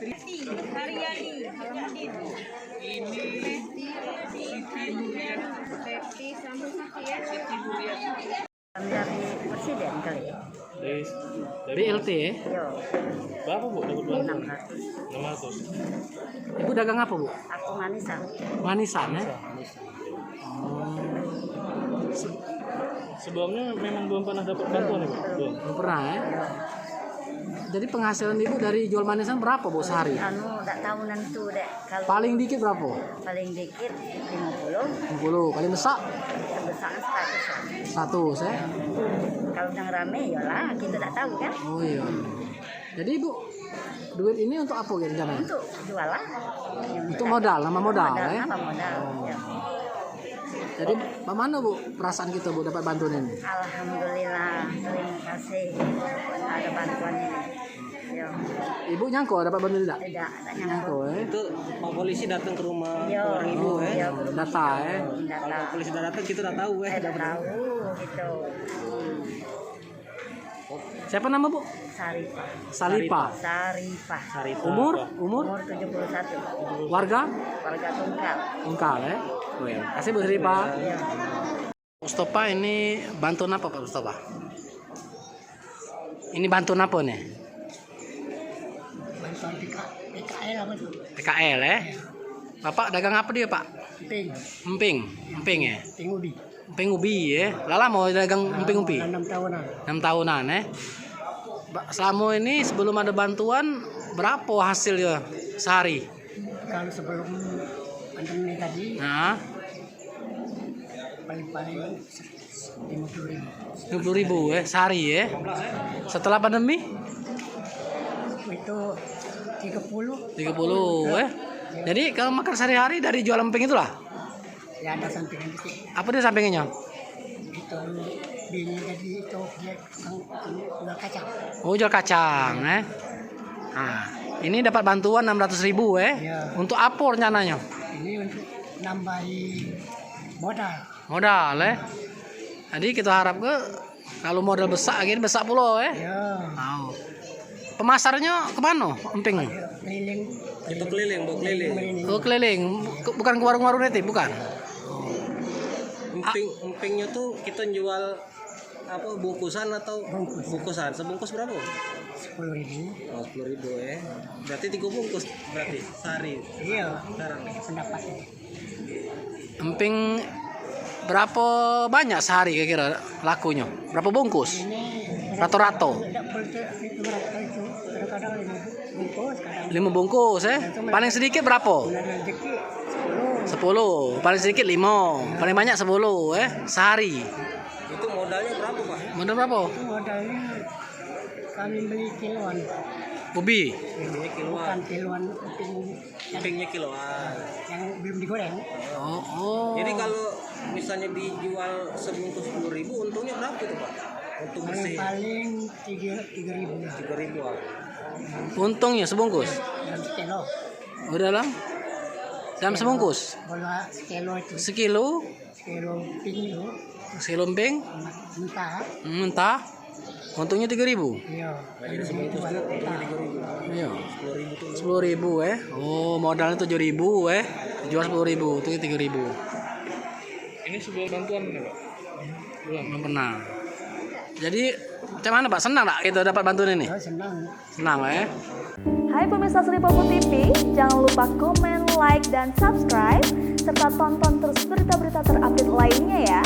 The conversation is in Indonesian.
Haryani, Alamuddin. Ini Siti Durian. Siti sambung Siti ya. Siti Durian. Dari presiden kali. Dari LT ya? Yo, Berapa Bu dapat bantuan? 600. 600. Ibu dagang apa Bu? Aku manisan. Manisan ya? Oh. Sebelumnya memang belum pernah dapat bantuan ya Bu? Belum pernah ya? Jadi penghasilan Ibu dari jual manisan berapa Bu sehari? Enggak tahu nentu dek. Kalau Paling dikit berapa? paling dikit 50. 50. Paling besar? Sebesar 100. 100 ya? Kalau yang rame ya lah, kita tak tahu kan. Oh iya. Jadi Ibu, duit ini untuk apa gitu rencananya? Untuk jualan. Untuk modal, nama modal ya? Apa modal? Ya. Jadi bagaimana Bu perasaan kita Bu dapat bantuan ini? Alhamdulillah, terima kasih ada bantuan ini. Yo. Ibu nyangko dapat bantuan tidak? Tidak nyangkut. Nyangko ya? Itu Pak Polisi datang ke rumah Yo, orang ibu Oh, ya. data ya? Data. Kalau polisi udah datang kita udah tahu ya. Saya udah tahu gitu. Siapa nama Bu? Saripah. Salipa. Saripah. Sarita. Umur? Umur 71. Warga? Warga Tungkal. Ungkal ya? Oh ya. Kasih Bu Salipa. Iya. Mustafa ini bantuan apa Pak Mustafa? Ini bantuan apa nih? Bantuan PKL apa tuh? PKL ya? Bapak dagang apa dia Pak? Ping. Emping. Emping ya? Ping ubi. Emping ubi ya? Lala mau dagang emping ubi? 6 tahunan. 6 tahunan ya? Selama ini sebelum ada bantuan berapa hasilnya sehari? Kalau sebelum pandemi tadi Nah, paling-paling 50.000. 50.000 ya sehari ya? Setelah pandemi? Itu 30. 30 ya? Jadi kalau makan sehari-hari dari jual emping itulah? Ya ada sampingan dikit. Apa dia sampingnya? Itu bini jadi itu dia tukang jual kacang. Oh, jual kacang ya? Nah, ini dapat bantuan 600.000 ya? Ya. Untuk apa rencananya? Ini untuk nambahin modal. Modal ya? Jadi kita harap ke kalau modal besar gini besar pulau ya? Ya. Tahu. Pemasarnya kemana emping? Keliling. Itu keliling, Bu, keliling. Oh, keliling, bukan ke warung-warung itu, bukan? Empingnya tuh kita jual apa bungkusan atau bungkusan? Sebungkus berapa? 10.000. Oh, 10.000 ya. Berarti 3 bungkus berarti sehari. Iya. Sekarang. Pendapatnya. Emping berapa banyak sehari kira-kira lakunya? Berapa bungkus? Ini Rato-rato. tidak perlu itu berapa itu. Kadang-kadang 5 bungkus, kadang 5 bungkus ya? Paling sedikit berapa? ada rezeki 10. 10. Paling sedikit 5. Paling banyak 10 ya? Sehari. Itu modalnya berapa, Pak? Modal berapa? Itu modalnya kami beli kiloan. Ubi. Ini Bukan kiloan. kiloan keping Empingnya kiloan. yang belum digoreng. Oh, oh. Jadi kalau misalnya dijual sebungkus 10.000 untungnya berapa itu, Pak? Untung bersih. Paling 3.000 3.000. Untungnya sebungkus. dalam sekilo. Oh, dalam sebungkus. Bola sekilo itu. Sekilo. Sekilo ping itu Sekilo emping. mentah. Mentah. Untungnya 3.000. Iya. Jadi sebungkus itu untungnya 3.000. Iya. 10.000 tuh. 10.000 ya. Oh, modalnya 7.000 ya. Jual 10.000, itu 3.000. Ini sebuah bantuan Pak? Belum pernah. Jadi macam mana Pak? Senang tak kita dapat bantuan ini? Oh, senang. Senang lah ya. Hai pemirsa Sri Popo TV, jangan lupa komen, like, dan subscribe serta tonton terus berita-berita terupdate lainnya ya.